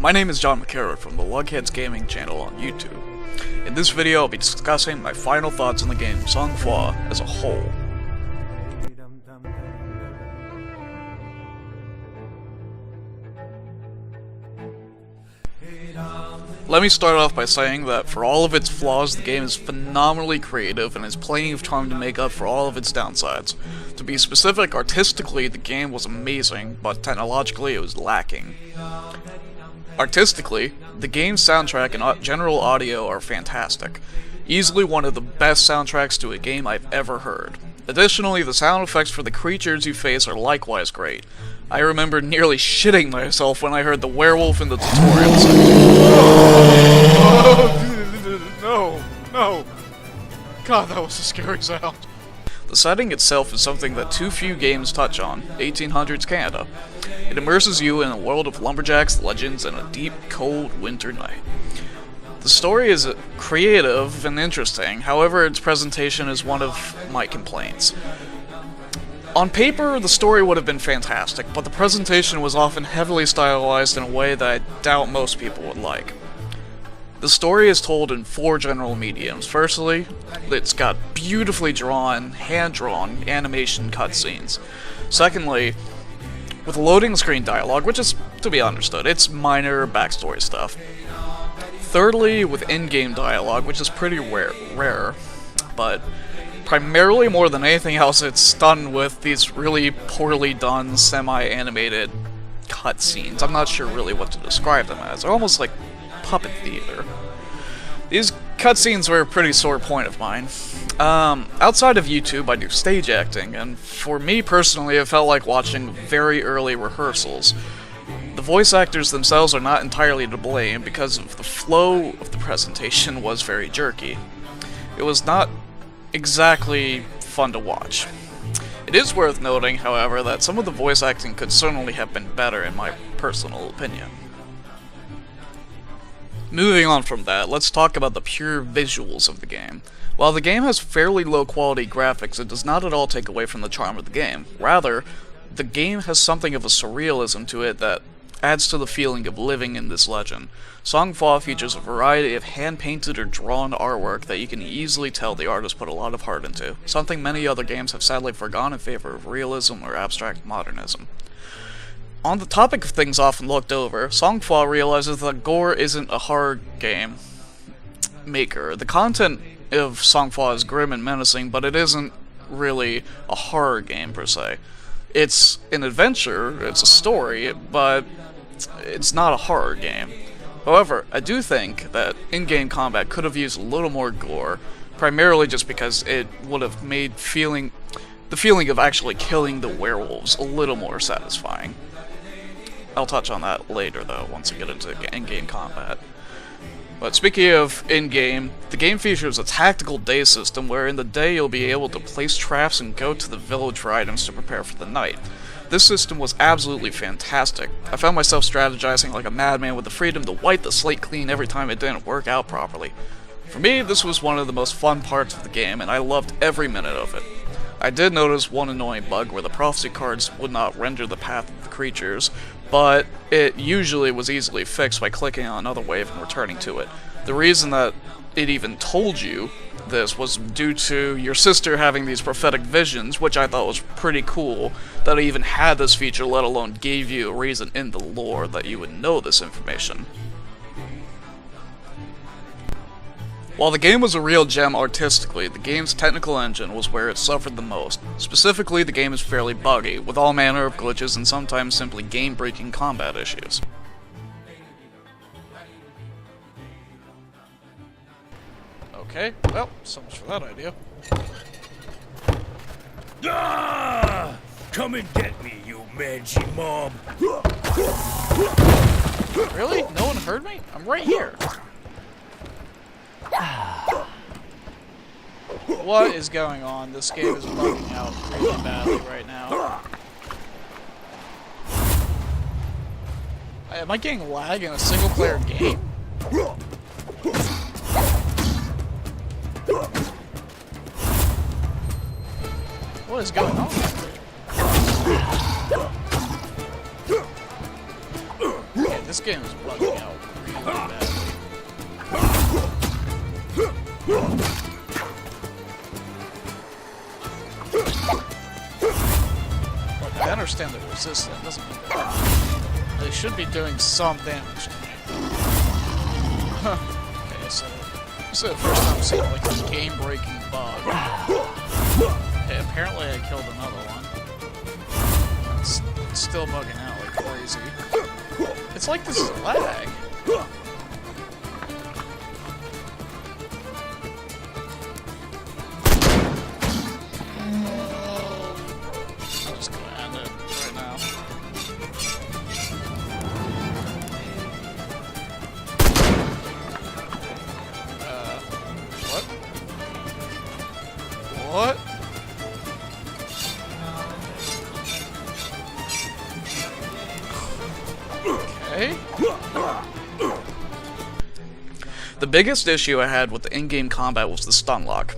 My name is John McCarroll from the LUGheads gaming channel on YouTube. In this video I'll be discussing my final thoughts on the game Sang Froid as a whole. Let me start off by saying that for all of its flaws, the game is phenomenally creative and has plenty of time to make up for all of its downsides. To be specific, artistically, the game was amazing, but technologically it was lacking. Artistically, the game's soundtrack and general audio are fantastic. Easily one of the best soundtracks to a game I've ever heard. Additionally, the sound effects for the creatures you face are likewise great. I remember nearly shitting myself when I heard the werewolf in the tutorial. No. God, that was a scary sound. The setting itself is something that too few games touch on, 1800s Canada. It immerses you in a world of lumberjacks, legends, and a deep, cold winter night. The story is creative and interesting, however its presentation is one of my complaints. On paper, the story would have been fantastic, but the presentation was often heavily stylized in a way that I doubt most people would like. The story is told in 4 general mediums. Firstly, it's got beautifully drawn, hand-drawn animation cutscenes. Secondly, with loading screen dialogue, which is to be understood, it's minor backstory stuff. Thirdly, with in-game dialogue, which is pretty rare, but primarily more than anything else, it's done with these really poorly done, semi-animated cutscenes. I'm not sure really what to describe them as. They're almost like puppet theater. These cutscenes were a pretty sore point of mine. Outside of YouTube, I do stage acting, and for me personally, it felt like watching very early rehearsals. The voice actors themselves are not entirely to blame because of the flow of the presentation was very jerky. It was not exactly fun to watch. It is worth noting, however, that some of the voice acting could certainly have been better in my personal opinion. Moving on from that, let's talk about the pure visuals of the game. While the game has fairly low quality graphics, it does not at all take away from the charm of the game. Rather, the game has something of a surrealism to it that adds to the feeling of living in this legend. Sang Froid features a variety of hand-painted or drawn artwork that you can easily tell the artist put a lot of heart into, something many other games have sadly forgone in favor of realism or abstract modernism. On the topic of things often looked over, Sang Froid realizes that gore isn't a horror game maker. The content of Sang Froid is grim and menacing, but it isn't really a horror game per se. It's an adventure, it's a story, but it's not a horror game. However, I do think that in-game combat could have used a little more gore, primarily just because it would have made the feeling of actually killing the werewolves a little more satisfying. I'll touch on that later though, once I get into in-game combat. But speaking of in-game, the game features a tactical day system where in the day you'll be able to place traps and go to the village for items to prepare for the night. This system was absolutely fantastic. I found myself strategizing like a madman with the freedom to wipe the slate clean every time it didn't work out properly. For me, this was one of the most fun parts of the game, and I loved every minute of it. I did notice one annoying bug where the prophecy cards would not render the path of the creatures, but it usually was easily fixed by clicking on another wave and returning to it. The reason that it even told you this was due to your sister having these prophetic visions, which I thought was pretty cool, that it even had this feature, let alone gave you a reason in the lore that you would know this information. While the game was a real gem artistically, the game's technical engine was where it suffered the most. Specifically, the game is fairly buggy, with all manner of glitches and sometimes simply game-breaking combat issues. Okay, well, so much for that idea. Ah! Come and get me, you mangy mob! Really? No one heard me? I'm right here. What is going on? This game is bugging out really badly right now. Am I getting lag in a single-player game? What is going on? This game is bugging out really bad. Look, I understand they're resistant, doesn't mean they should be doing some damage to me. Okay, so this is the first time I'm seeing like a game-breaking bug. Okay, apparently I killed another one. It's still bugging out like crazy. It's like this is lag. I'm just gonna end it right now. What? What? Okay. The biggest issue I had with the in-game combat was the stun lock.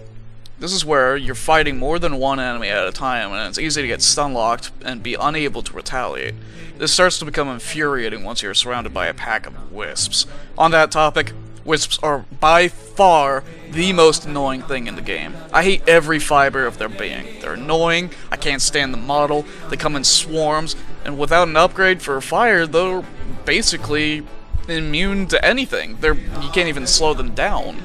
This is where you're fighting more than one enemy at a time, and it's easy to get stun locked and be unable to retaliate. This starts to become infuriating once you're surrounded by a pack of wisps. On that topic, wisps are by far the most annoying thing in the game. I hate every fiber of their being. They're annoying, I can't stand the model, they come in swarms, and without an upgrade for fire, they're basically immune to anything. You can't even slow them down.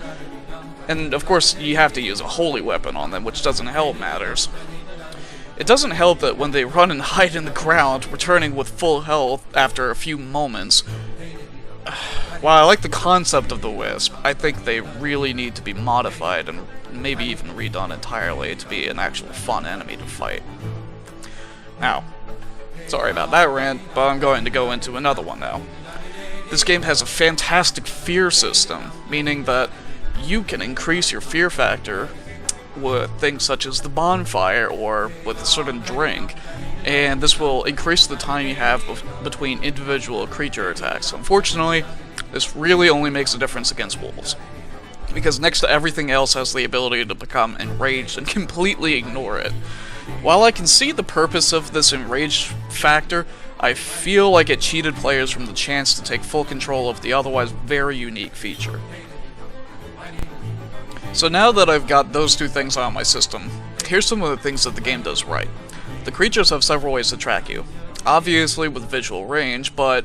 And of course, you have to use a holy weapon on them, which doesn't help matters. It doesn't help that when they run and hide in the ground, returning with full health after a few moments. While I like the concept of the wisp, I think they really need to be modified and maybe even redone entirely to be an actual fun enemy to fight. Now, sorry about that rant, but I'm going to go into another one now. This game has a fantastic fear system, meaning that you can increase your fear factor with things such as the bonfire or with a certain drink, and this will increase the time you have between individual creature attacks. Unfortunately, this really only makes a difference against wolves, because next to everything else has the ability to become enraged and completely ignore it. While I can see the purpose of this enraged factor, I feel like it cheated players from the chance to take full control of the otherwise very unique feature. So now that I've got those two things on my system, here's some of the things that the game does right. The creatures have several ways to track you. Obviously with visual range, but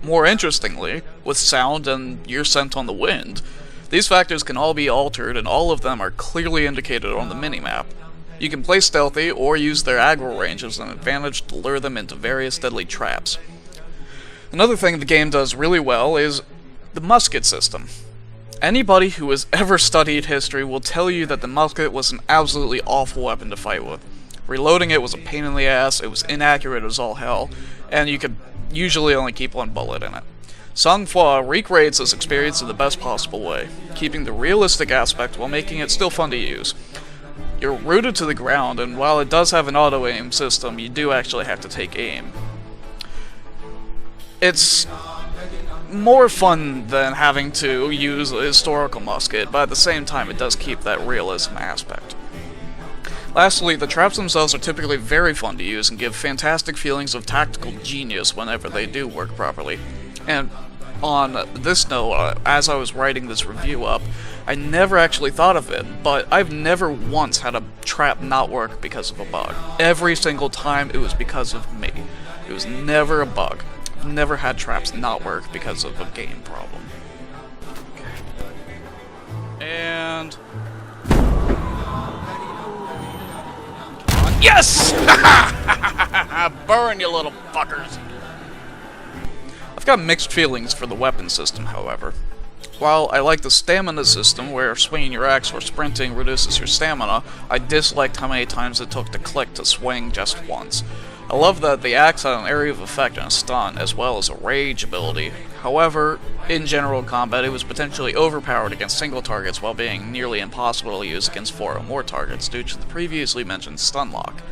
more interestingly, with sound and your scent on the wind. These factors can all be altered, and all of them are clearly indicated on the minimap. You can play stealthy or use their aggro range as an advantage to lure them into various deadly traps. Another thing the game does really well is the musket system. Anybody who has ever studied history will tell you that the musket was an absolutely awful weapon to fight with. Reloading it was a pain in the ass, it was inaccurate as all hell, and you could usually only keep one bullet in it. Sang Froid recreates this experience in the best possible way, keeping the realistic aspect while making it still fun to use. You're rooted to the ground, and while it does have an auto-aim system, you do actually have to take aim. It's more fun than having to use a historical musket, but at the same time it does keep that realism aspect. Lastly, the traps themselves are typically very fun to use and give fantastic feelings of tactical genius whenever they do work properly. And on this note, as I was writing this review up, I never actually thought of it, but I've never once had a trap not work because of a bug. Every single time it was because of me. It was never a bug. I've never had traps not work because of a game problem. And yes! Burn, you little fuckers! I've got mixed feelings for the weapon system, however. While I like the stamina system, where swinging your axe or sprinting reduces your stamina, I disliked how many times it took to click to swing just once. I love that the axe had an area of effect and a stun, as well as a rage ability. However, in general combat, it was potentially overpowered against single targets while being nearly impossible to use against 4 or more targets due to the previously mentioned stun lock.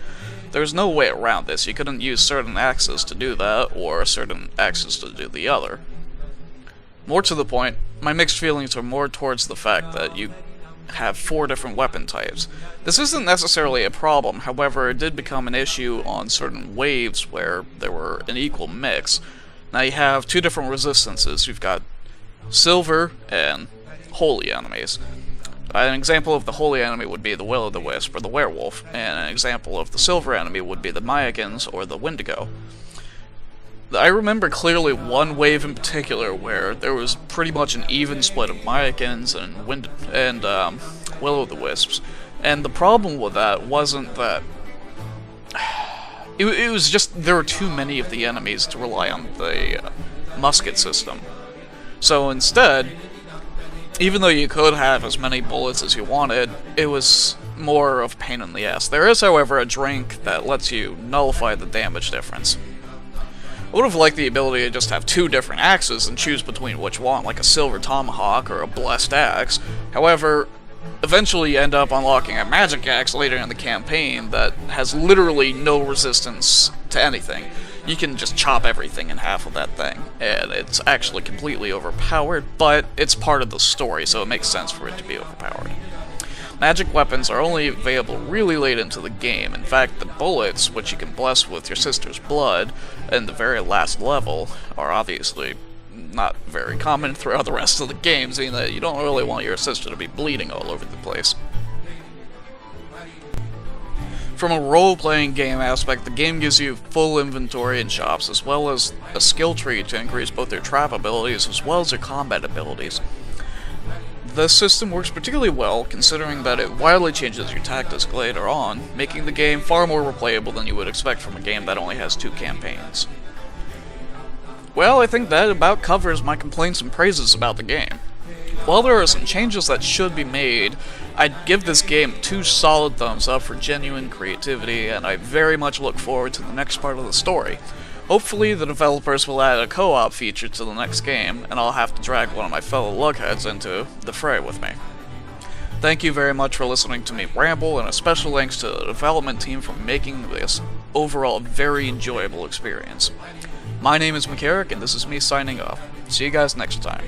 There's no way around this. You couldn't use certain axes to do that, or certain axes to do the other. More to the point, my mixed feelings are more towards the fact that you have 4 different weapon types. This isn't necessarily a problem, however it did become an issue on certain waves where there were an equal mix. Now you have two different resistances. You've got silver and holy enemies. An example of the holy enemy would be the will-o'-the-wisp or the werewolf, and an example of the silver enemy would be the Mayakans or the Wendigo. I remember clearly one wave in particular where there was pretty much an even split of Mayakans and will-o'-the-wisps, and the problem with that wasn't that it was just there were too many of the enemies to rely on the musket system. So instead, even though you could have as many bullets as you wanted, it was more of a pain in the ass. There is, however, a drink that lets you nullify the damage difference. I would have liked the ability to just have two different axes and choose between which one, like a silver tomahawk or a blessed axe. However, eventually you end up unlocking a magic axe later in the campaign that has literally no resistance to anything. You can just chop everything in half with that thing, and it's actually completely overpowered, but it's part of the story, so it makes sense for it to be overpowered. Magic weapons are only available really late into the game. In fact, the bullets, which you can bless with your sister's blood, in the very last level, are obviously not very common throughout the rest of the game, seeing that you don't really want your sister to be bleeding all over the place. From a role-playing game aspect, the game gives you full inventory and shops, as well as a skill tree to increase both your trap abilities as well as your combat abilities. This system works particularly well, considering that it wildly changes your tactics later on, making the game far more replayable than you would expect from a game that only has 2 campaigns. Well, I think that about covers my complaints and praises about the game. While there are some changes that should be made, I'd give this game 2 solid thumbs up for genuine creativity, and I very much look forward to the next part of the story. Hopefully the developers will add a co-op feature to the next game, and I'll have to drag one of my fellow LUGheads into the fray with me. Thank you very much for listening to me ramble, and a special thanks to the development team for making this overall very enjoyable experience. My name is McCarrick, and this is me signing off. See you guys next time.